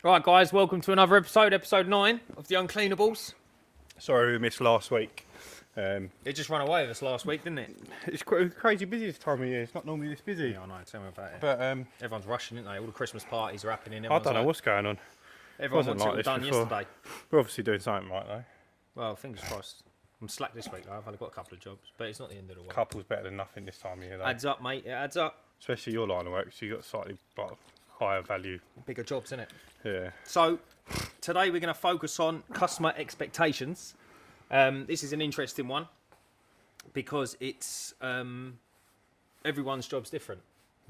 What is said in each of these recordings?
Right, guys, welcome to another episode 9 of the Uncleanables. Sorry we missed last week. It just ran away with us last week, didn't it? It's crazy busy this time of year. It's not normally this busy. Yeah, I know. Tell me about it. But Everyone's rushing, aren't they? All the Christmas parties are happening. I don't know what's going on. Everyone wasn't wants like it this all done before. yesterday. We're obviously doing something right though. Well, fingers crossed. I'm slack this week, though. I've only got a couple of jobs, but it's not the end of the world. Couple's better than nothing this time of year though. Adds up, mate. It adds up. Especially your line of work, so you've got slightly higher value. Bigger jobs, innit? Yeah. So, today we're going to focus on customer expectations. This is an interesting one because it's everyone's job's different.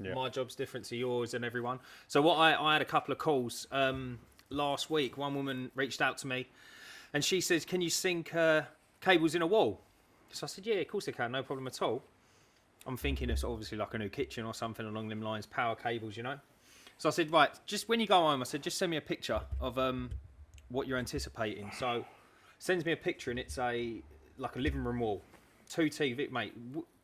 Yeah. My job's different to yours and everyone. So what I had a couple of calls last week. One woman reached out to me and she says, can you sink cables in a wall? So I said, yeah, of course I can, no problem at all. I'm thinking it's obviously like a new kitchen or something along them lines, power cables, you know. So I said, right, just when you go home, I said, just send me a picture of what you're anticipating. So sends me a picture and it's like a living room wall, 2 TV, mate,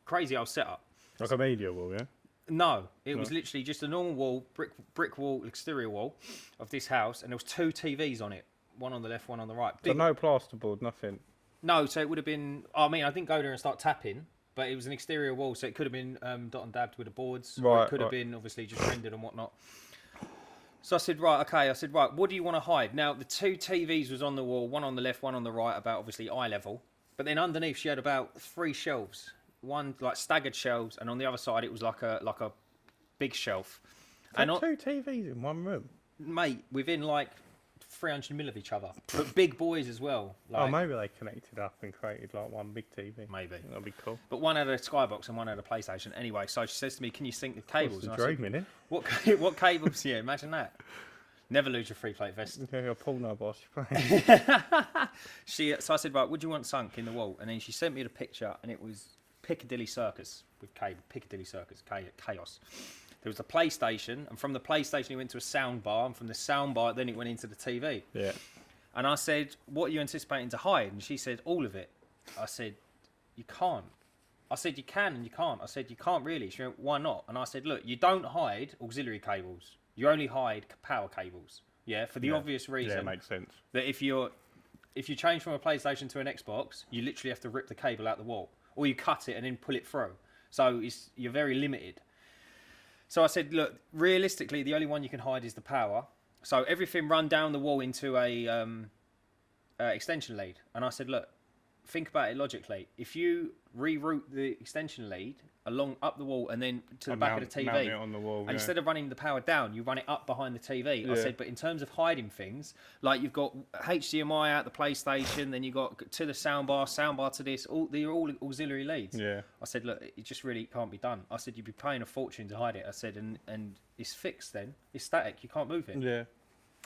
crazy old setup. Like a media wall, yeah? No, it was literally just a normal wall, brick wall, exterior wall of this house, and there was 2 TVs on it, one on the left, one on the right. So no plasterboard, nothing. No, so it would have been. I mean, I didn't go there and start tapping, but it was an exterior wall, so it could have been dot and dabbed with the boards, or Right, it could have been obviously just rendered and whatnot. So I said, right, okay. I said, right, what do you want to hide? Now the 2 TVs was on the wall, one on the left, one on the right, about obviously eye level, but then underneath she had about 3 shelves. One like staggered shelves, and on the other side it was like a big shelf. And 2 TVs in one room. Mate, within like 300 mil of each other, but big boys as well. Like, Oh, maybe they connected up and created like one big TV. maybe. That'd be cool. But one had a Skybox and one had a PlayStation. Anyway, so she says to me, "Can you sync the cables?" What's And the I said, dream, innit? what cables? Yeah, imagine that. Never lose your free plate vest. Okay, a porno boss you're playing. So I said, right, what do you want sunk in the wall? And then she sent me the picture, and it was Piccadilly Circus with cable. Piccadilly Circus, chaos. There was a PlayStation, and from the PlayStation it went to a sound bar, and from the sound bar then it went into the TV. Yeah. And I said, what are you anticipating to hide? And she said, all of it. I said, you can't. I said, you can and you can't. I said, you can't really. She went, why not? And I said, look, you don't hide auxiliary cables. You only hide power cables. Yeah, for the obvious reason. Yeah, it makes sense. That if you change from a PlayStation to an Xbox, you literally have to rip the cable out the wall. Or you cut it and then pull it through. So you're very limited. So I said, look, realistically, the only one you can hide is the power. So everything run down the wall into a extension lead. And I said, look, think about it logically. If you reroute the extension lead along up the wall and then to the back of the TV, mount it on the wall, and instead of running the power down, you run it up behind the TV. I said, but in terms of hiding things, like you've got HDMI out the PlayStation, then you've got to the soundbar to this, they're all auxiliary leads. Yeah. I said, look, it just really can't be done. I said, you'd be paying a fortune to hide it. I said, and it's fixed then. It's static. You can't move it. Yeah.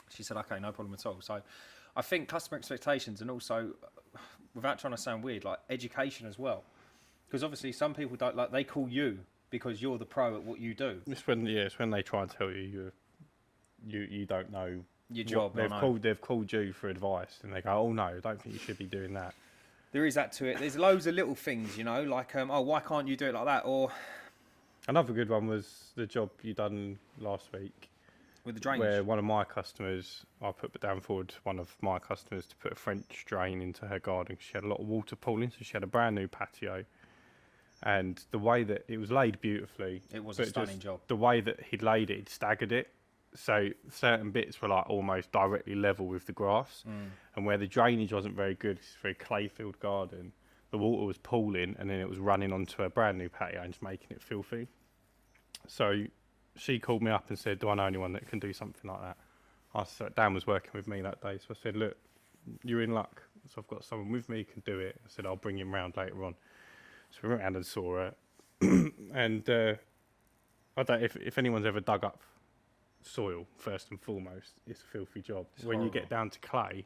She said, okay, no problem at all. So I think customer expectations, and also, without trying to sound weird, like education as well. Because obviously some people don't, like, they call you because you're the pro at what you do. It's when they try and tell you you don't know Your job. They've called you for advice and they go, oh no, I don't think you should be doing that. There is that to it. There's loads of little things, you know, like oh, why can't you do it like that? Or Another good one was the job you done last week. with the drainage. Where one of my customers, I put down forward one of my customers to put a French drain into her garden because she had a lot of water pooling, so she had a brand new patio. And the way that it was laid beautifully, It was a but stunning just job. The way that he'd laid it, he'd staggered it, so certain bits were like almost directly level with the grass, and where the drainage wasn't very good, it's a very clay-filled garden. The water was pooling, and then it was running onto a brand new patio and just making it filthy. So she called me up and said, "Do I know anyone that can do something like that?" I said, Dan was working with me that day, so I said, "Look, you're in luck. So I've got someone with me who can do it." I said, "I'll bring him round later on." So we went round and saw her, and I don't if anyone's ever dug up soil. First and foremost, it's a filthy job. It's when horrible. you get down to clay,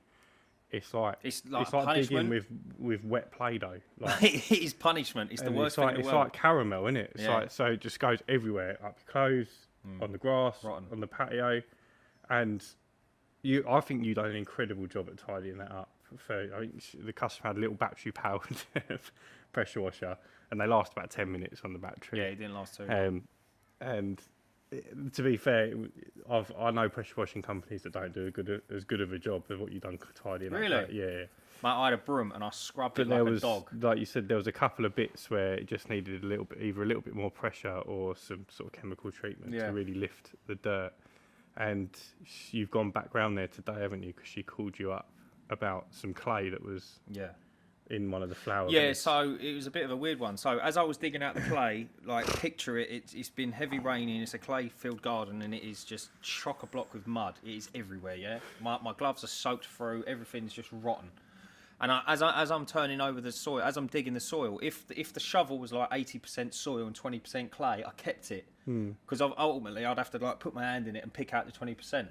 it's like punishment. digging with wet Play-Doh. Like, It is punishment. It's the and worst it's like, thing in the it's world. like caramel, isn't it? It's Yeah. like, so it just goes everywhere, up your clothes, on the grass, Rotten. on the patio, and I think you done an incredible job at tidying that up. I think the customer had a little battery powered pressure washer, and they last about 10 minutes on the battery. Yeah, it didn't last too long. And to be fair, I know pressure washing companies that don't do as good of a job as what you've done tidying up. Really? Yeah. Mate, I had a broom and I scrubbed But it there like was, a dog. like you said, there was a couple of bits where it just needed either a little bit more pressure or some sort of chemical treatment to really lift the dirt. And you've gone back round there today, haven't you? Because she called you up about some clay that was in one of the flower beds. So it was a bit of a weird one. So as I was digging out the clay, like picture it's been heavy raining, it's a clay filled garden and it is just chock-a-block with mud. It is everywhere, yeah? My gloves are soaked through, everything's just rotten. And as I'm turning over the soil, as I'm digging the soil, if the shovel was like 80% soil and 20% clay, I kept it. Because ultimately I'd have to like put my hand in it and pick out the 20%.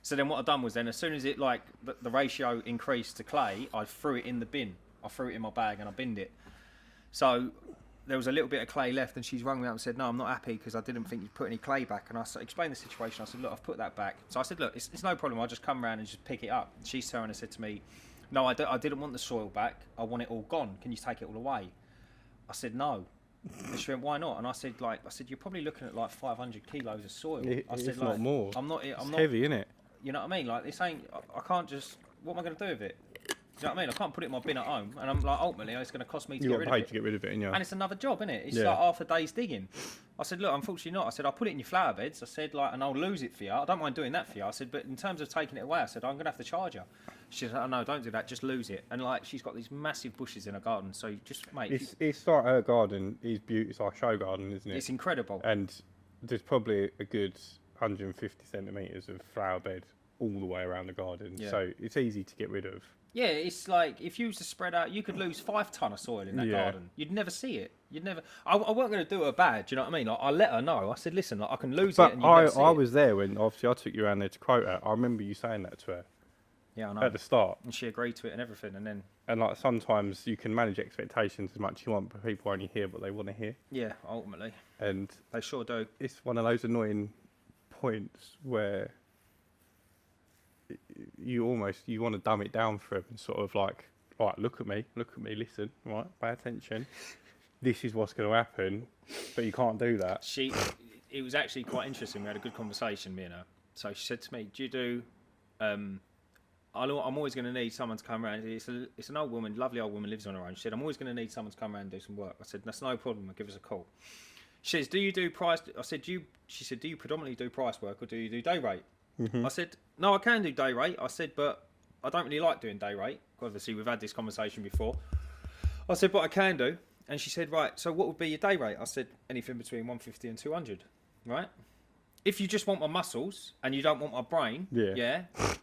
So then what I've done was then as soon as it like the ratio increased to clay, I threw it in the bin. I threw it in my bag and I binned it. So there was a little bit of clay left and she's rung me up and said, no, I'm not happy because I didn't think you'd put any clay back. And I explained the situation. I said, look, I've put that back. So I said, look, it's no problem. I'll just come around and just pick it up. She's turned and said to me, no, I didn't want the soil back. I want it all gone. Can you take it all away? I said, no. And she went, why not? And I said, you're probably looking at like 500 kilos of soil. I said, if not more. I'm not heavy, isn't it? You know what I mean? Like, this ain't, I can't just, what am I going to do with it? Do you know what I mean? I can't put it in my bin at home, and I'm like, ultimately, it's going to cost me to get rid of it. You got paid to get rid of it, and it's another job, isn't it? It's like half a day's digging. I said, look, unfortunately not. I said, I'll put it in your flower beds. I said, like, and I'll lose it for you. I don't mind doing that for you. I said, but in terms of taking it away, I said, I'm going to have to charge you. She said, oh, no, don't do that. Just lose it. And like, she's got these massive bushes in her garden, so you just, mate. It's like her garden is beautiful. It's like a show garden, isn't it? It's incredible. And there's probably a good 150 centimetres of flower bed all the way around the garden, so it's easy to get rid of. Yeah, it's like if you was to spread out, you could lose 5 ton of soil in that garden. You'd never see it. You'd never. I wasn't going to do her bad. Do you know what I mean? Like, I let her know. I said, listen, like, I can lose it. And I was there when obviously I took you around there to quote her. I remember you saying that to her. Yeah, I know. At the start. And she agreed to it and everything, and like sometimes you can manage expectations as much as you want, but people only hear what they want to hear. Yeah, ultimately. And they sure do. It's one of those annoying points where you want to dumb it down for them and sort of like, right, look at me, listen, right, pay attention. This is what's going to happen, but you can't do that. It was actually quite interesting. We had a good conversation, me and her. So she said to me, do you do, I'm always going to need someone to come around. It's an old woman, lovely old woman, lives on her own. She said, I'm always going to need someone to come around and do some work. I said, that's no problem, give us a call. She says, do you do price? I said, she said, do you predominantly do price work or do you do day rate? I said, no, I can do day rate. I said, but I don't really like doing day rate. Obviously, we've had this conversation before. I said, but I can do. And she said, right, so what would be your day rate? I said, anything between 150 and 200, right? If you just want my muscles and you don't want my brain,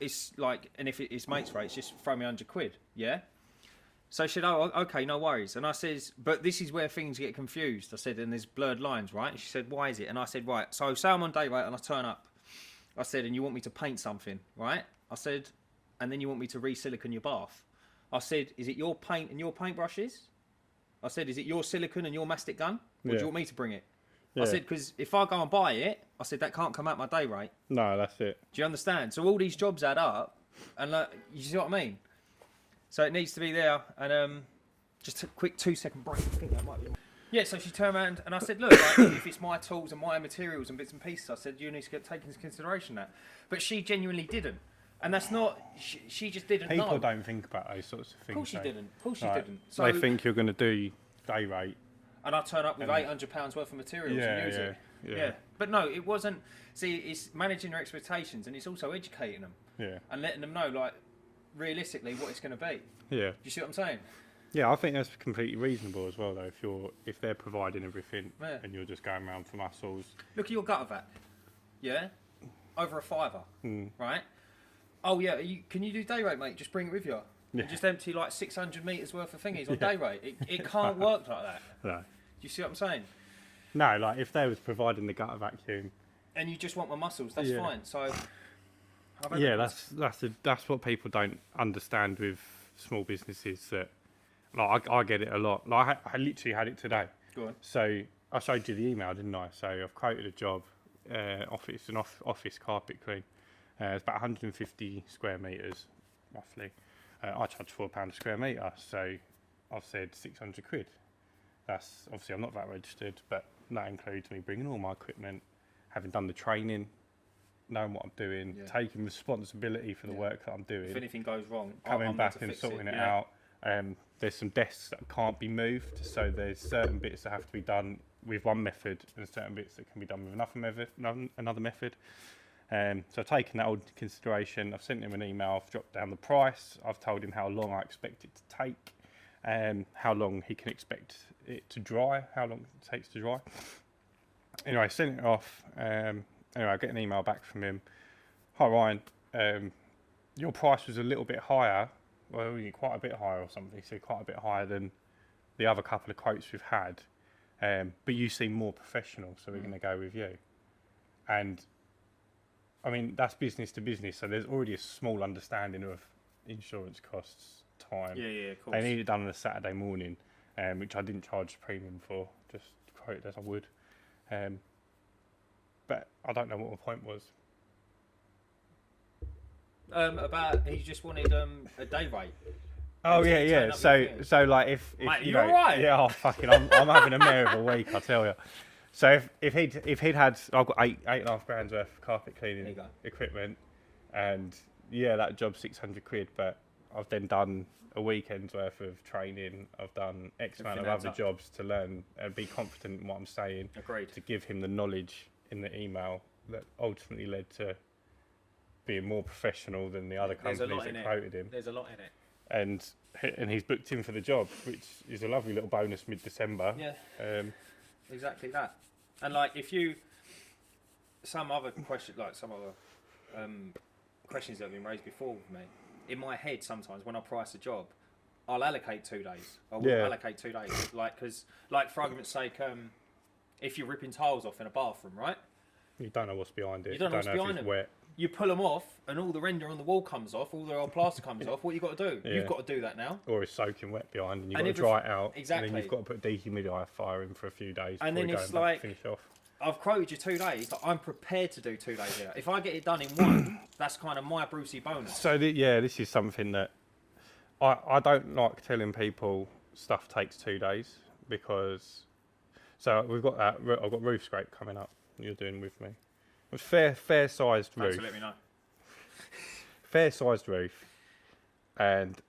it's like, and if it's mate's rates, just throw me 100 quid, yeah? So she said, oh, okay, no worries. And I says, but this is where things get confused. I said, and there's blurred lines, right? And she said, why is it? And I said, right, so say I'm on day rate and I turn up. I said, and you want me to paint something, right? I said, and then you want me to re-silicone your bath. I said, is it your paint and your paintbrushes? I said, is it your silicone and your mastic gun? Or do you want me to bring it? I said, because if I go and buy it, I said, that can't come out my day rate. No, that's it. Do you understand? So all these jobs add up, and like, you see what I mean? So it needs to be there, and just a quick 2-second break. I think that might be... Yeah, so she turned around and I said, look, like, if it's my tools and my materials and bits and pieces, I said, you need to take into consideration that. But she genuinely didn't. And that's not, she just didn't know. People don't think about those sorts of things. Of course she didn't. Of course she didn't. So they think you're going to do day rate. And I turn up with £800 worth of materials and use it. Yeah. But no, it wasn't. See, it's managing their expectations and it's also educating them. Yeah. And letting them know, like, realistically what it's going to be. Yeah. Do you see what I'm saying? Yeah, I think that's completely reasonable as well, though. If they're providing everything and you're just going around for muscles. Look at your gutter vac, yeah, over a £5, right? Oh yeah, can you do day rate, mate? Just bring it with you. Yeah. Just empty like 600 metres worth of thingies on day rate. It can't work like that. No. Do you see what I'm saying? No, like if they was providing the gutter vacuum, and you just want my muscles, that's fine. So. That's what people don't understand with small businesses that. Like I get it a lot. Like I literally had it today. Go on. So I showed you the email, didn't I? So I've quoted a job, office carpet clean. It's about 150 square metres, roughly. I charge £4 a square metre, so I've said 600 quid. That's obviously I'm not that registered, but that includes me bringing all my equipment, having done the training, knowing what I'm doing, taking responsibility for the work that I'm doing. If anything goes wrong, coming back and sorting it out. There's some desks that can't be moved, so there's certain bits that have to be done with one method and certain bits that can be done with another method. So I've taken that all into consideration. I've sent him an email, I've dropped down the price, I've told him how long I expect it to take, how long he can expect it to dry, how long it takes to dry. Anyway, I sent it off. Anyway, I get an email back from him. Hi Ryan, your price was a little bit higher, well, quite a bit higher or something. He said quite a bit higher than the other couple of quotes we've had, but you seem more professional, so we're going to go with you. And I mean, that's business to business, so there's already a small understanding of insurance costs, time. Yeah, of course. They need it done on a Saturday morning, which I didn't charge premium for, just quote as I would. But I don't know what my point was. About he just wanted a day rate. Oh yeah. So like if mate, you you're know, right. yeah, fucking, I'm having a mare of a week, I tell you. So if he'd had, I've got £8.5 grand worth of carpet cleaning equipment, and yeah, that job's 600 quid, but I've then done a weekend's worth of training. I've done X amount of other jobs to learn and be confident in what I'm saying. Agreed. To give him the knowledge in the email that ultimately led to being more professional than the other companies that quoted him. There's a lot in it. And he's booked in for the job, which is a lovely little bonus mid-December. Yeah. Exactly that. And like, if you some other questions that have been raised before with me, in my head sometimes when I price a job, I'll allocate 2 days. I will allocate 2 days, because for argument's sake, if you're ripping tiles off in a bathroom, right? You don't know what's behind it. You don't know what's behind it. Wet. You pull them off, and all the render on the wall comes off, all the old plaster comes off. What you got to do? Yeah. You've got to do that now. Or it's soaking wet behind, and you've got to dry it out. Exactly. And then you've got to put dehumidifier in for a few days. And then it's like, finish off. I've quoted you 2 days, but I'm prepared to do 2 days here. If I get it done in one, that's kind of my Brucey bonus. So this is something that I don't like telling people stuff takes 2 days, because we've got that. I've got roof scrape coming up. You're doing with me. It's fair sized roof. Thanks for letting me know. Fair sized roof, and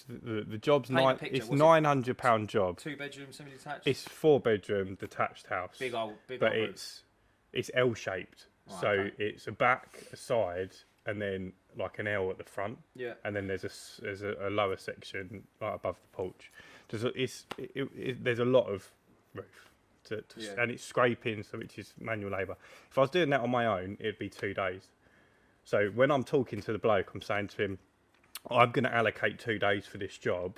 the job's it's £900 job. 2 bedroom, semi-detached. It's 4 bedroom detached house. Big old but it's L shaped. Right, so okay. it's a back, a side, and then like an L at the front. Yeah. And then there's a lower section right above the porch. There's a lot of roof. And it's scraping, so which is manual labour. If I was doing that on my own, it'd be 2 days. So when I'm talking to the bloke, I'm saying to him, I'm going to allocate 2 days for this job,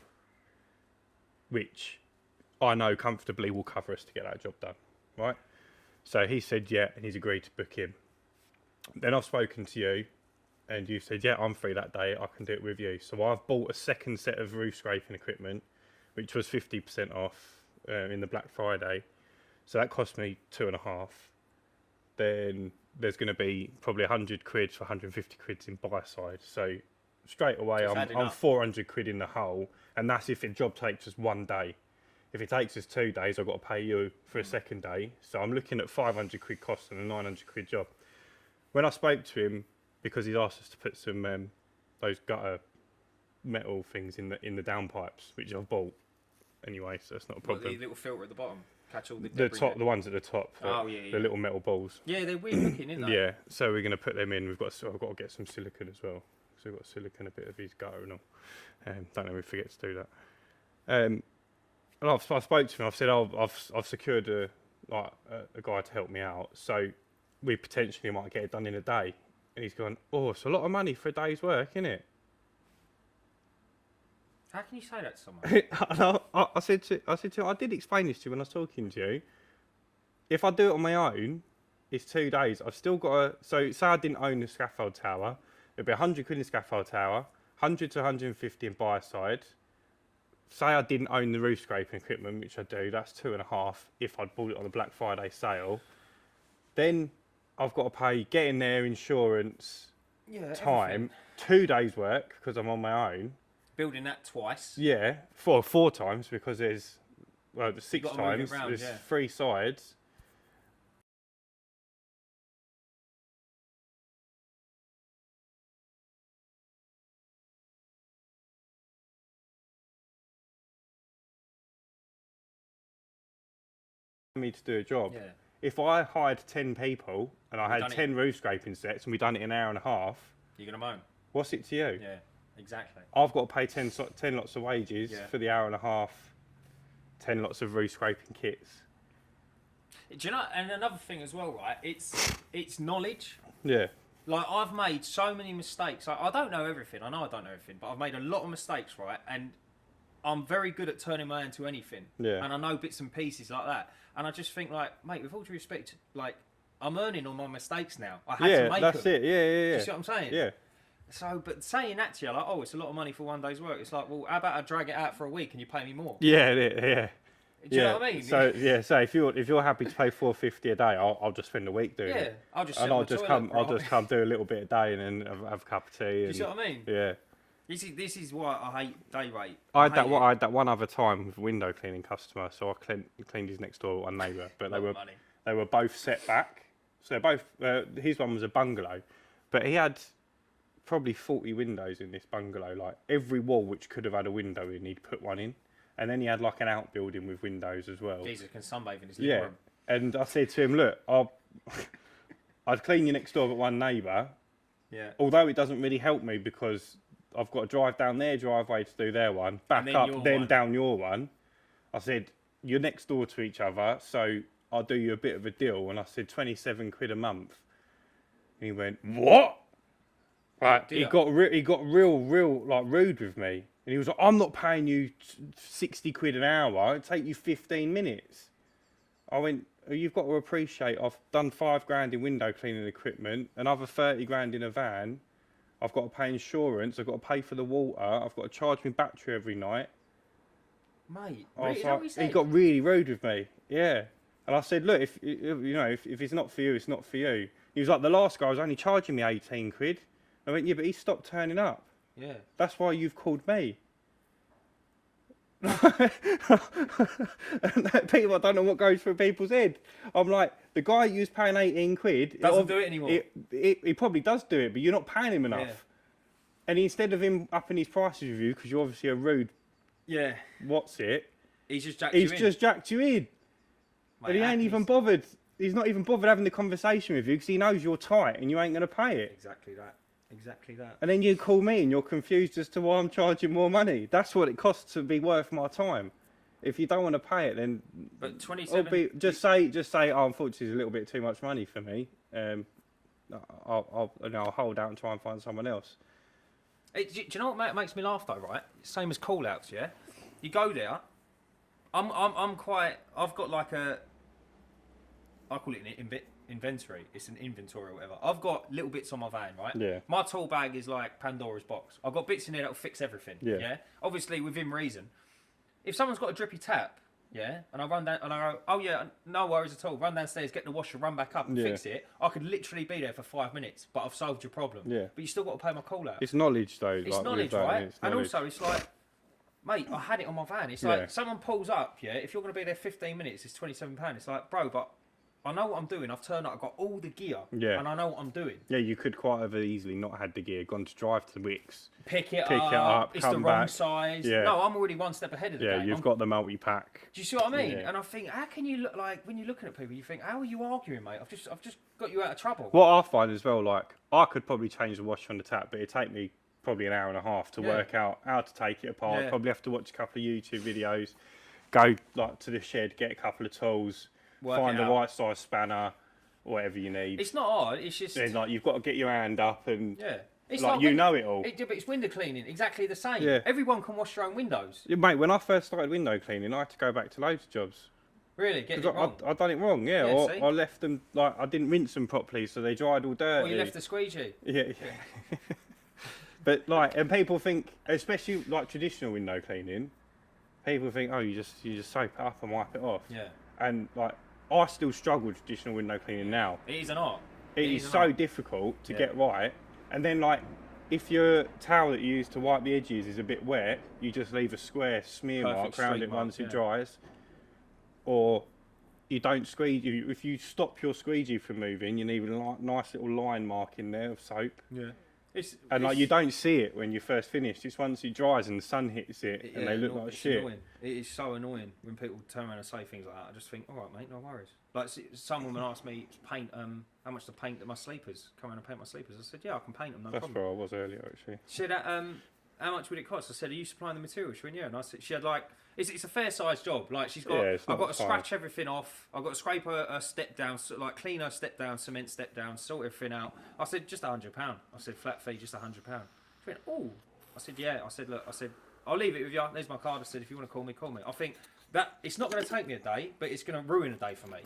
which I know comfortably will cover us to get that job done, right? So he said, yeah, and he's agreed to book him. Then I've spoken to you, and you said, yeah, I'm free that day, I can do it with you. So I've bought a second set of roof scraping equipment, which was 50% off in the Black Friday. So that cost me 2.5. Then there's going to be probably 100 quid for 150 quid in buy side. So straight away, I'm 400 quid in the hole, and that's if the job takes us 1 day. If it takes us 2 days, I've got to pay you for a second day. So I'm looking at 500 quid cost and a 900 quid job. When I spoke to him, because he's asked us to put some those gutter metal things in the downpipes, which I've bought anyway, so it's not a problem. The little filter at the bottom. Catch all the ones at the top. The little metal balls. Yeah, they're weird looking, isn't they? Yeah, so we're going to put them in. I've got to get some silicone as well. So we've got silicone a bit of his gutter and all. Don't know if we forget to do that. And I spoke to him. I've said I've secured a guy to help me out. So we potentially might get it done in a day. And he's gone, oh, it's a lot of money for a day's work, isn't it? How can you say that to someone? I said to him, I did explain this to you when I was talking to you. If I do it on my own, it's 2 days. I've still got to... So say I didn't own the scaffold tower. It'd be 100 quid in the scaffold tower, 100 to 150 in buy side. Say I didn't own the roof scraping equipment, which I do. That's 2.5 if I'd bought it on a Black Friday sale. Then I've got to pay getting there, insurance, time, everything. 2 days work because I'm on my own. Building that twice. Yeah, four times because there's 6 times. There's 3 sides. me to do a job. Yeah. If I hired 10 people and I We've had done 10 roof scraping sets and we done it in an hour and a half, You're going to moan. what's it to you? Yeah, exactly. I've got to pay 10 lots of wages Yeah. for the hour and a half, 10 lots of roof scraping kits. Do you know, and another thing as well, right? It's knowledge. Yeah. Like, I've made so many mistakes. I don't know everything. I know I don't know everything, but I've made a lot of mistakes, right? And I'm very good at turning my hand to anything. Yeah. And I know bits and pieces like that. And I just think, like, mate, with all due respect, like, I'm earning on my mistakes now. I had to make that's them. it. Yeah. Do you see what I'm saying? Yeah. So, but saying that to you, like, oh, it's a lot of money for one day's work. It's like, well, how about I drag it out for a week and you pay me more? Yeah. Do you know what I mean? So if you're happy to pay $4.50 a day, I'll just spend a week doing it. Yeah, I'll just And I'll just come do a little bit a day and then have a cup of tea. Do you see what I mean? Yeah. This is why I hate day rate. I had that one other time with a window cleaning customer. So I cleaned his next door one neighbour, but they were both set back. So both his one was a bungalow, but he had probably 40 windows in this bungalow. Like every wall which could have had a window in, he'd put one in. And then he had like an outbuilding with windows as well. Jesus can sunbathe in his living room. And I said to him, look, I'd clean your next door but one neighbour. Yeah. Although it doesn't really help me because I've got to drive down their driveway to do their one, back up, then down your one. I said, you're next door to each other, so I'll do you a bit of a deal. And I said, 27 quid a month. And he went, what? Right, he got real like rude with me. And he was like, I'm not paying you 60 quid an hour. It'll take you 15 minutes. I went, you've got to appreciate I've done 5 grand in window cleaning equipment, another 30 grand in a van. I've got to pay insurance. I've got to pay for the water. I've got to charge my battery every night. Mate, he got really rude with me. Yeah. And I said, look, if it's not for you, it's not for you. He was like, the last guy was only charging me 18 quid. I went, yeah, but he stopped turning up. Yeah. That's why you've called me. And people, I don't know what goes through people's head. I'm like, the guy you was paying 18 quid... Doesn't do it anymore. He probably does do it, but you're not paying him enough. Yeah. And instead of him upping his prices with you, because you're obviously a rude... Yeah. He's just jacked you in. Mate, But he ain't even bothered. He's not even bothered having the conversation with you because he knows you're tight and you ain't going to pay it. Exactly that. And then you call me and you're confused as to why I'm charging more money. That's what it costs to be worth my time. If you don't want to pay it, then... But 27... Just say, oh, unfortunately, it's a little bit too much money for me. I'll hold out and try and find someone else. Hey, do you know what makes me laugh though, right? Same as call-outs, yeah? You go there... I've got like a... I call it an inventory. It's an inventory or whatever. I've got little bits on my van, right? Yeah. My tool bag is like Pandora's box. I've got bits in there that'll fix everything. Yeah. Obviously within reason. If someone's got a drippy tap, yeah, and I run down and I go, oh yeah, no worries at all. Run downstairs, get the washer, run back up and fix it. I could literally be there for 5 minutes, but I've solved your problem. Yeah. But you still got to pay my call out. It's knowledge though. It's knowledge, right? And also it's like, mate, I had it on my van. It's like someone pulls up, yeah. If you're going to be there 15 minutes, it's £27. It's like, bro, but I know what I'm doing. I've turned up. I've got all the gear. Yeah. And I know what I'm doing. Yeah, you could quite have easily not had the gear, gone to drive to the Wicks, pick it up. It's the wrong size. Yeah. No, I'm already one step ahead of the game. Yeah, you've got the multi-pack. Do you see what I mean? Yeah. And I think, how can you look like when you're looking at people? You think, how are you arguing, mate? I've just got you out of trouble. What I find as well, like I could probably change the washer on the tap, but it'd take me probably an hour and a half to work out how to take it apart. Probably have to watch a couple of YouTube videos, go like to the shed, get a couple of tools, find the right size spanner, whatever you need. It's not hard. It's just then, like you've got to get your hand up and it's like you know it all. But it's window cleaning, exactly the same. Yeah. Everyone can wash their own windows. Yeah, mate, when I first started window cleaning, I had to go back to loads of jobs. Really? Get it wrong? I done it wrong, or I left them like I didn't rinse them properly, so they dried all dirty. Or you left the squeegee. Yeah. But like, and people think, especially like traditional window cleaning, people think, oh, you just soap it up and wipe it off. Yeah. And like, I still struggle with traditional window cleaning now. It is an art. It is so difficult to get right. And then like, if your towel that you use to wipe the edges is a bit wet, you just leave a square smear mark around it once it dries. Or you don't squeegee. If you stop your squeegee from moving, you need a nice little line mark in there of soap. Yeah. And like you don't see it when you first finish. It's once it dries and the sun hits it, and they look like shit. Annoying. It is so annoying when people turn around and say things like that. I just think, all right, mate, no worries. Like some woman asked me to paint, how much to paint my sleepers. Come around and paint my sleepers. I said, yeah, I can paint them. No problem. That's where I was earlier, actually. She said, how much would it cost? I said, are you supplying the material? She went, yeah. And I said, she had like, it's a fair sized job. Like she's got, I've got to scratch everything off. I've got to scrape her step down, like clean her step down, cement step down, sort everything out. I said, just £100. I said, flat fee, just £100. She went, oh. I said, yeah. I said, look, I'll leave it with you. There's my card. I said, if you want to call me, call me. I think that it's not going to take me a day, but it's going to ruin a day for me.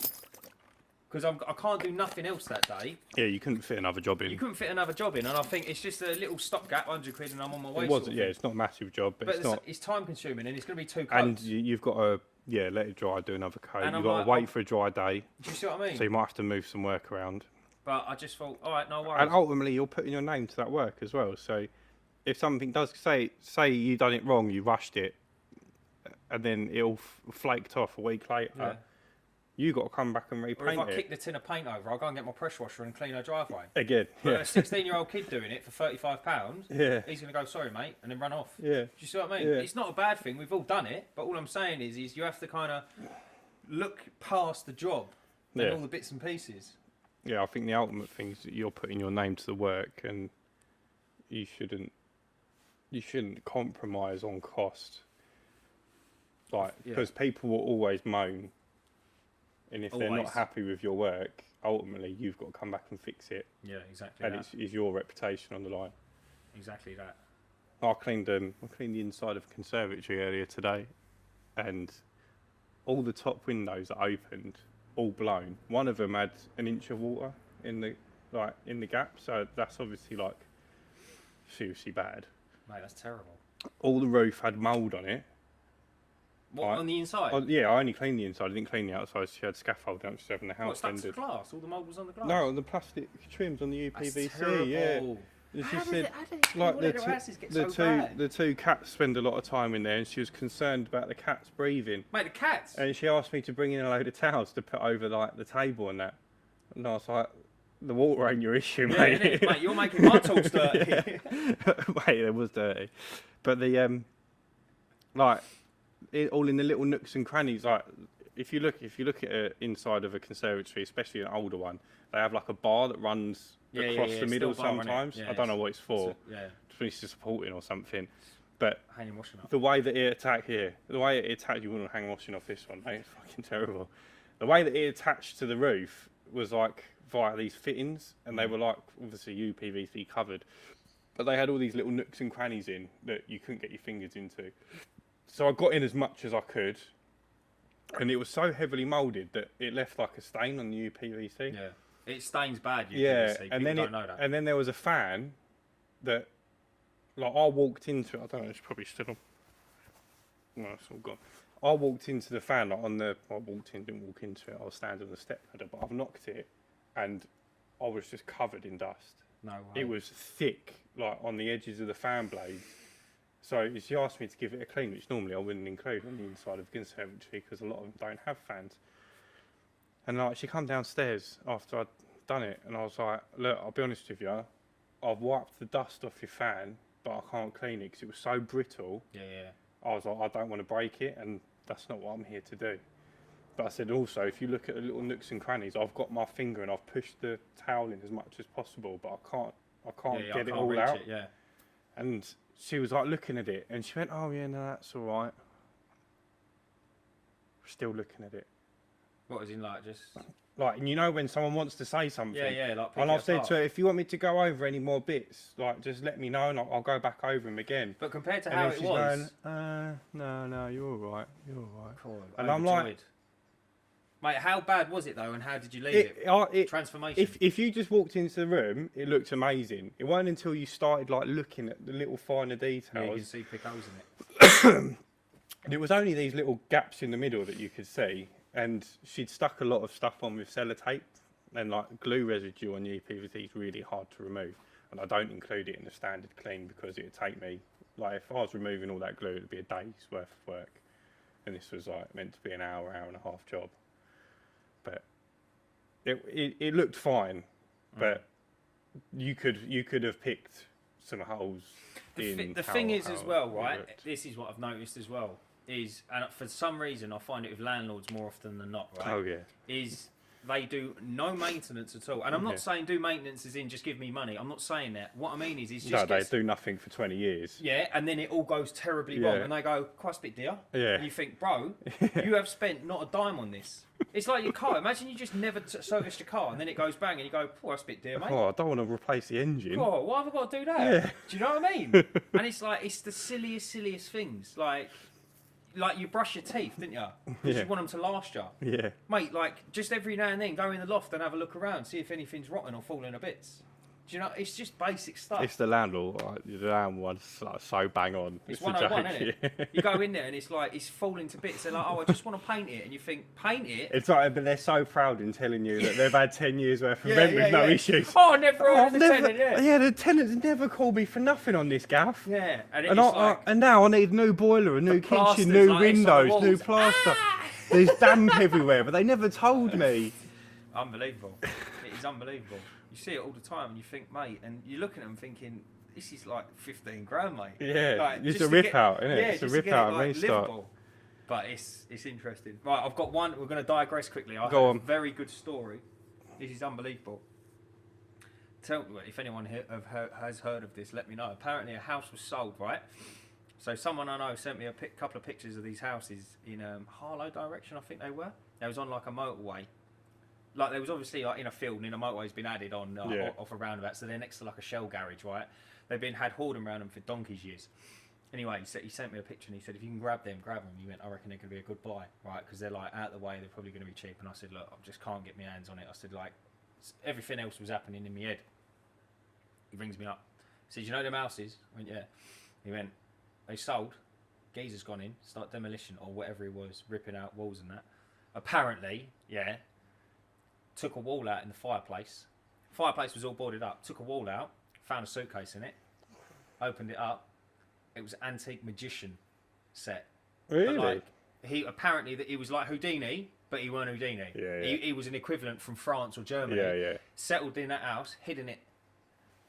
Because I can't do nothing else that day. Yeah, you couldn't fit another job in. You couldn't fit another job in, and I think it's just a little stopgap, £100 and I'm on my way. It wasn't, it's not a massive job, but it's not. It's time consuming and it's going to be 2 coats. And you've got to, let it dry, do another coat. You've got to wait for a dry day. Do you see what I mean? So you might have to move some work around. But I just thought, all right, no worries. And ultimately, you're putting your name to that work as well. So if something does, say you done it wrong, you rushed it, and then it all flaked off a week later, you got to come back and repaint it. Or if I kick the tin of paint over, I'll go and get my pressure washer and clean her driveway. Again, But a 16-year-old kid doing it for £35, he's going to go, sorry, mate, and then run off. Yeah. Do you see what I mean? Yeah. It's not a bad thing. We've all done it. But all I'm saying is you have to kind of look past the job and all the bits and pieces. Yeah, I think the ultimate thing is that you're putting your name to the work, and you shouldn't compromise on cost. Like, because people will always moan, and if they're not happy with your work, ultimately you've got to come back and fix it. Yeah, exactly. And it's your reputation on the line. Exactly that. I cleaned the inside of a conservatory earlier today, and all the top windows that opened, all blown. One of them had an inch of water in the gap, so that's obviously like seriously bad. Mate, that's terrible. All the roof had mould on it. What, on the inside? I only cleaned the inside. I didn't clean the outside. She had scaffolding up. She's having the house stuck to rendered. the glass? All the mould was on the glass? No, on the plastic trims on the UPVC. That's terrible. Yeah. How She said, like the two cats spend a lot of time in there, and she was concerned about the cats breathing. Mate, the cats? And she asked me to bring in a load of towels to put over like the table and that. And I was like, the water ain't your issue, mate. Innit? Mate, you're making my tools dirty. Mate, it was dirty. But the all in the little nooks and crannies. Like if you look at inside of a conservatory, especially an older one, they have like a bar that runs across the middle sometimes. I don't know what it's for. Just to support it or something. But hanging washing up. The way that it attacked you wouldn't hang washing off this one, mate. It's fucking terrible. The way that it attached to the roof was like via these fittings, and they were like obviously UPVC covered, but they had all these little nooks and crannies in that you couldn't get your fingers into. So I got in as much as I could, and it was so heavily moulded that it left like a stain on the UPVC. Yeah, it stains bad. And then don't know that. And then there was a fan that, like, I walked into. I don't know. It's probably still on. No, it's all gone. I walked into the fan didn't walk into it. I was standing on the step ladder, but I've knocked it, and I was just covered in dust. No way. It was thick, like on the edges of the fan blades. So she asked me to give it a clean, which normally I wouldn't include on the inside of the conservatory because a lot of them don't have fans. And like she come downstairs after I'd done it, and I was like, look, I'll be honest with you, I've wiped the dust off your fan, but I can't clean it because it was so brittle. Yeah. I was like, I don't want to break it, and that's not what I'm here to do. But I said also, if you look at the little nooks and crannies, I've got my finger and I've pushed the towel in as much as possible, but I can't get it all out. And she was like looking at it, and she went, "Oh yeah, no, that's all right." Still looking at it. What was in like just? Like, and you know when someone wants to say something. Yeah. Like. And I've said to her, if you want me to go over any more bits, like just let me know, and I'll go back over them again. But compared to how it was, no, you're all right. Cool, and I'm like, mate, how bad was it though, and how did you leave it? Transformation. If you just walked into the room, it looked amazing. It wasn't until you started like looking at the little finer details. Yeah, you can see big holes in it. And it was only these little gaps in the middle that you could see, and she'd stuck a lot of stuff on with sellotape, and like glue residue on the PVC is really hard to remove, and I don't include it in the standard clean because it would take me, like if I was removing all that glue, it would be a day's worth of work, and this was like meant to be an hour and a half job. But it looked fine, but you could have picked some holes. The thing is as well, right? This is what I've noticed as well. Is, and for some reason I find it with landlords more often than not, right? Oh yeah. Is they do no maintenance at all. And I'm not saying do maintenance as in just give me money. I'm not saying that. What I mean is just... No, they do nothing for 20 years. Yeah, and then it all goes terribly wrong. And they go, quite a bit, dear. Yeah. And you think, bro, you have spent not a dime on this. It's like your car. Imagine you just never serviced your car and then it goes bang and you go, quite a bit, dear, mate. Oh, I don't want to replace the engine. Oh, why have I got to do that? Yeah. Do you know what I mean? And it's like, it's the silliest things. Like you brush your teeth, didn't you? Because you want them to last you. Yeah. Mate, like, just every now and then go in the loft and have a look around, see if anything's rotten or falling to bits. Do you know? It's just basic stuff. It's the landlord. The landlord's like so bang on. It's 101, isn't it? You go in there and it's like, it's falling to bits. They're like, oh, I just want to paint it. And you think, paint it? It's like, but they're so proud in telling you that they've had 10 years worth of rent with no issues. Oh, I never heard of the tenant, Yeah, the tenants never called me for nothing on this gaff. Yeah. And now I need a new boiler, a new kitchen, new like windows, new plaster. There's damp everywhere, but they never told me. Unbelievable. It is unbelievable. You see it all the time and you think, mate, and you look at them thinking, this is like 15 grand, mate. Yeah, like, it's a rip out, isn't it? Yeah, it's a rip out, like, livable. But it's interesting. Right, I've got one. We're going to digress quickly. I Go have on. a very good story. This is unbelievable. Tell me if anyone has heard of this. Let me know. Apparently, a house was sold. Right. So someone I know sent me a couple of pictures of these houses in Harlow direction. I think they were. They was on like a motorway. Like there was obviously like in a field and in a motorway's been added on off a roundabout. So they're next to like a shell garage. Right. They've been had hoarding around them for donkey's years. Anyway, he sent me a picture and he said, if you can grab them. He went, I reckon they're going to be a good buy, right? Because they're like out of the way, they're probably going to be cheap. And I said, look, I just can't get my hands on it. I said, like, everything else was happening in my head. He rings me up. He said, you know them houses? I went, yeah. He went, they sold. Geezer's gone in, start demolition or whatever he was, ripping out walls and that. Apparently, yeah, took a wall out in the fireplace. Fireplace was all boarded up. Took a wall out, found a suitcase in it, opened it up. It was an antique magician set. Really? But like, he was like Houdini, but he weren't Houdini. Yeah. He was an equivalent from France or Germany. Yeah. Settled in that house, hidden it,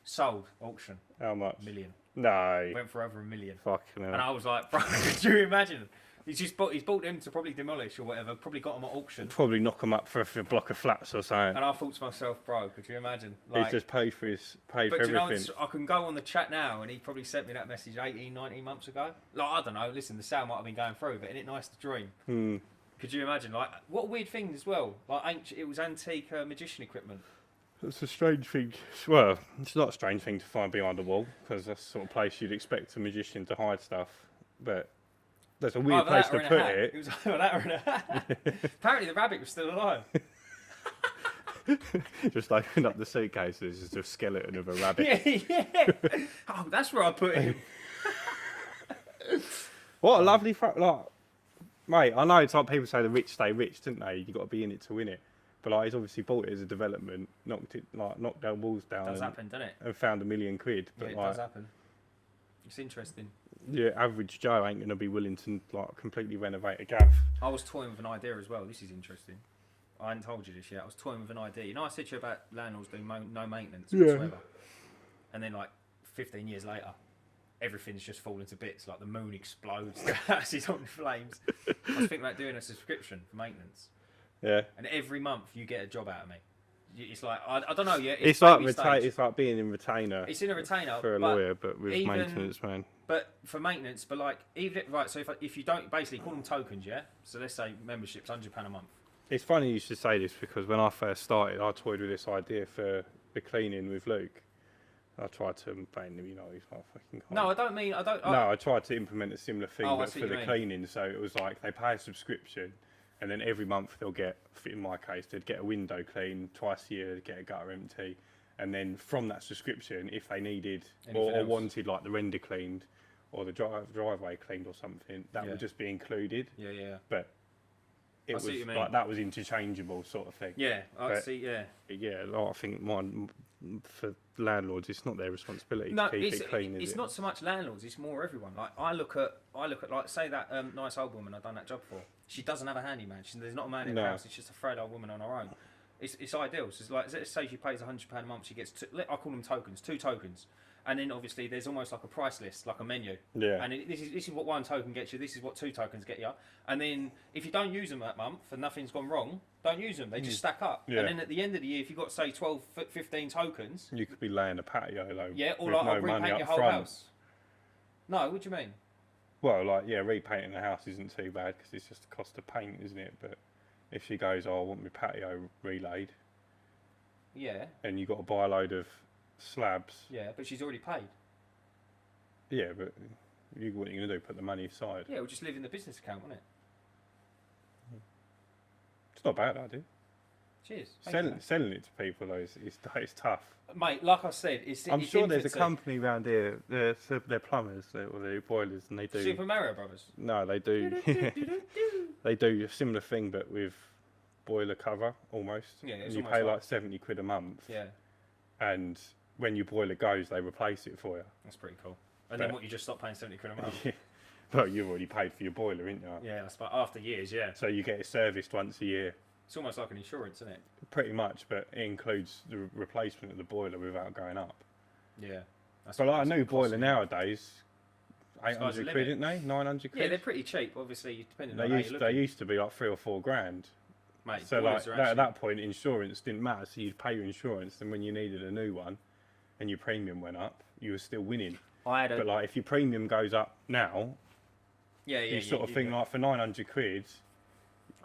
sold, auction. How much? $1 million. No. Went for over $1 million. Fucking hell. And I was like, bro, could you imagine? He's bought them to probably demolish or whatever. Probably got them at auction. Probably knock them up for a block of flats or something. And I thought to myself, bro, could you imagine? He's just paid for everything. You know, I can go on the chat now, and he probably sent me that message 18, 19 months ago. Like, I don't know. Listen, the sale might have been going through, but isn't it nice to dream? Could you imagine? Like, what weird things as well. Like, it was antique magician equipment. It's a strange thing. Well, it's not a strange thing to find behind a wall, because that's the sort of place you'd expect a magician to hide stuff. But that's a weird place to put it. It was either that or in a hat. Apparently the rabbit was still alive. Just open up the suitcase, there's just a skeleton of a rabbit. Yeah. Oh, that's where I put him. What a lovely mate, I know it's like people say the rich stay rich, didn't they? You've got to be in it to win it. But like, he's obviously bought it as a development, knocked their walls down. It does happen, doesn't it? And found $1 million. But yeah, it does happen. It's interesting. Yeah, average Joe ain't going to be willing to like completely renovate a gaff. I was toying with an idea as well. This is interesting. I hadn't told you this yet. I was toying with an idea. You know, I said to you about landlords doing no maintenance whatsoever. And then, like, 15 years later, everything's just falling to bits. Like, the moon explodes, the house is on flames. I was thinking about doing a subscription for maintenance. Yeah. And every month you get a job out of me. It's like, I don't know yet. It's like being in retainer. It's in a retainer. For a lawyer, but with maintenance, man. But for maintenance, but like, even right, so if you don't, basically call them tokens, yeah? So let's say membership's £100 a month. It's funny you should say this, because when I first started, I toyed with this idea for the cleaning with Luke. I tried to paint him, you know, he's like fucking can't. No, I don't mean, No, I tried to implement a similar thing, but for the mean. cleaning. So it was like, they pay a subscription, and then every month they'll get, in my case, they'd get a window clean, twice a year they'd get a gutter empty. And then from that subscription, if they needed or wanted like the render cleaned or the driveway cleaned or something, that would just be included. Yeah. But it was like, that was interchangeable sort of thing. Yeah, I see. Yeah. Yeah, like, I think for landlords, it's not their responsibility to keep it clean. It's not so much landlords; it's more everyone. Like I look at like, say that nice old woman I've done that job for. She doesn't have a handyman. There's not a man in the house. It's just a frail old woman on her own. It's ideal. So it's like, let's say she pays £100 a month. She gets I call them tokens, 2 tokens. And then obviously there's almost like a price list, like a menu. Yeah. And this is what 1 token gets you. This is what 2 tokens get you. And then if you don't use them that month and nothing's gone wrong, don't use them. They just stack up. Yeah. And then at the end of the year, if you've got say 12, 15 tokens, You could be laying a patio though. yeah, or with like no I'll money repaint up your whole front. house. No, what do you mean? Well, like, yeah, repainting the house isn't too bad because it's just the cost of paint, isn't it? But if she goes, oh, I want my patio relayed, Yeah, and you've got to buy a load of slabs. yeah, but she's already paid. Yeah, but what are you going to do? Put the money aside? Yeah, we'll just live in the business account, won't it? It's not a bad idea. Cheers. Thank you, Selling it to people, though, it's tough. mate, like I said, I'm it's sure there's a infancy. company around here, they're plumbers, or they're boilers, and they do... Super Mario Brothers. No, they do. They do a similar thing, but with boiler cover, almost. Yeah, it's and you almost pay like- like 70 quid a month, Yeah, and when your boiler goes, they replace it for you. that's pretty cool. And then But- what, you just stop paying 70 quid a month? Yeah. Well, you've already paid for your boiler, ain't you? Yeah, I suppose after years, yeah. So you get it serviced once a year, It's almost like an insurance, isn't it? pretty much, but it includes the replacement of the boiler without going up. Yeah. That's But like a that's new boiler costly. nowadays, Sky's the 800 limit. quid, isn't they? 900 quid? Yeah, they're pretty cheap, obviously, depending on They how used, you're they looking. used to be like 3 or 4 grand. Mate, So boilers like are that, at actually- that point, insurance didn't matter. So you'd pay your insurance, and when you needed a new one, and your premium went up, you were still winning. I had a... But like if your premium goes up now, yeah, you sort of think like for 900 quid,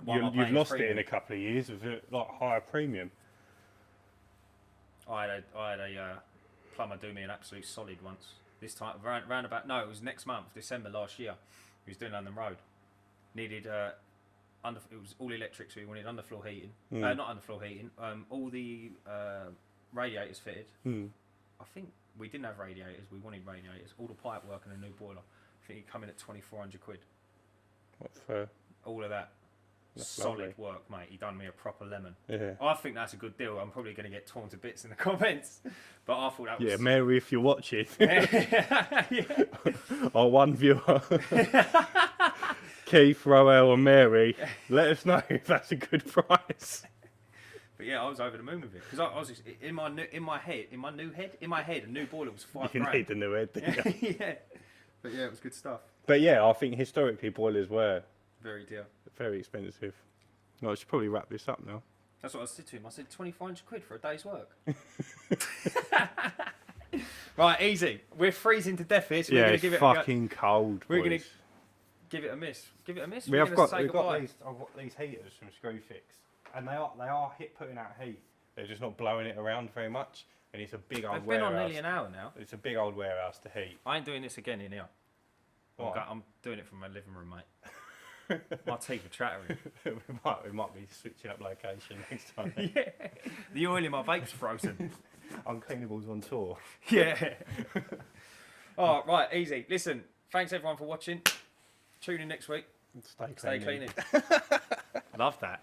Why am I you've paying lost it premium? in a couple of years with a like higher premium. I had a plumber do me an absolute solid once. This time, round about, no, it was next month, December last year. He was doing London Road. Needed, it was all electric, so he wanted underfloor heating. Not underfloor heating, all the radiators fitted. I think we didn't have radiators, we wanted radiators. All the pipe work and a new boiler. I think he'd come in at 2,400 quid. What for? All of that. That's Solid lovely. work, mate. He done me a proper lemon. Yeah. I think that's a good deal. I'm probably going to get torn to bits in the comments, but I thought that was... Yeah, Mary, if you're watching, yeah. our one viewer, Keith, Roel, and Mary, let us know if that's a good price. But yeah, I was over the moon with it because I was just, in my head, a new boiler was You £5 need the new head, don't you? yeah, but yeah, it was good stuff. But yeah, I think historically boilers were Very dear. very expensive. No, I should probably wrap this up now. That's what I said to him. I said 2,500 quid for a day's work. Right, easy. We're freezing to death here, so we're Yeah, going to it's give it a go. fucking cold. We're gonna boys. Give it a miss. Give it a miss. We We're have gonna got say we've got goodbye. these. I've got these heaters from Screwfix, and they are putting out heat. They're just not blowing it around very much, and it's a big old They've been warehouse. on nearly an hour now. It's a big old warehouse to heat. I ain't doing this again in here. Why? I'm doing it from my living room, mate. My teeth are chattering. we might be switching up location next time. Yeah. The oil in my vape's frozen. Uncleanables on tour. Yeah. All right, easy. Listen, thanks everyone for watching. Tune in next week. Stay Stay cleaning. cleaning. Love that.